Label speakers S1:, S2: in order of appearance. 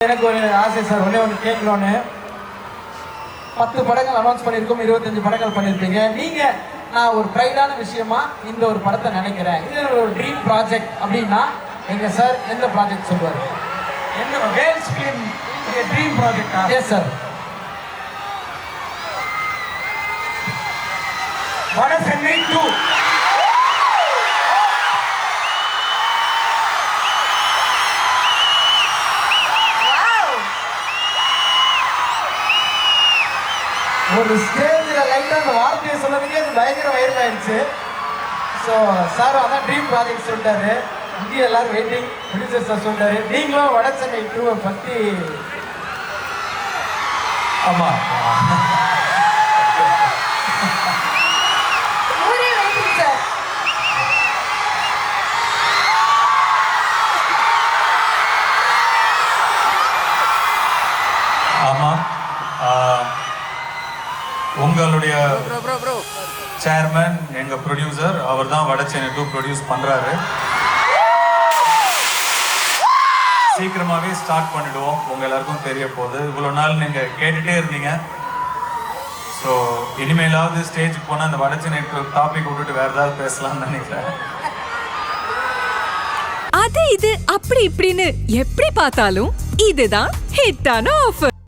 S1: எனக்கு ஒரு ஆசை சார், ஒன்று கேட்கணும்னு. 10 படங்கள் அனௌன்ஸ் பண்ணியிருக்கோம், 25 படங்கள் பண்ணியிருப்பீங்க. நீங்கள் நான் ஒரு ப்ரைடான விஷயமா இந்த ஒரு படத்தை நினைக்கிறேன், இது ஒரு ட்ரீம் ப்ராஜெக்ட் அப்படின்னா எங்கள் சார் எந்த ப்ராஜெக்ட் சொல்லுவார்?
S2: என்ன வேல்ஸ் ஃபிலிம் ட்ரீம் ப்ராஜெக்டா?
S1: Yes sir.
S2: வட சென்னை 2.
S1: ஒரு ஸ்டேஜில் லைட்டாக அந்த வார்த்தையை சொன்னதுக்கே அது பயங்கர வைரல் ஆயிடுச்சு. ஸோ சார் அதான் ட்ரீம் ப்ராஜெக்ட் சொல்லிட்டாரு. இங்கே எல்லாரும் வெயிட்டிங். ப்ரொடியூசர் சார் சொல்லிட்டாரு, நீங்களும் வட சென்னை 2 பற்றி.
S2: ஆமாம், ஆமாம். உங்களுடைய சேர்மன் எங்க ப்ரொடியூசர், அவர் தான் வட சென்னை 2 ப்ரொடியூஸ் பண்றாரு. சீக்கிரமாவே ஸ்டார்ட் பண்ணிடுவோம். உங்க எல்லாருக்கும் தெரிய போகுது. இவ்வளவு நாள் நீங்க கேட்டுட்டே இருந்தீங்க. ஸோ இனிமேலாவது ஸ்டேஜுக்கு போனால் அந்த வட சென்னை டாபிக் விட்டுட்டு வேற ஏதாவது பேசலாம்னு நினைக்கிறேன்.
S3: அது இது அப்படி இப்படின்னு எப்படி பார்த்தாலும் இதுதான் ஹிட்டான ஆஃபர்.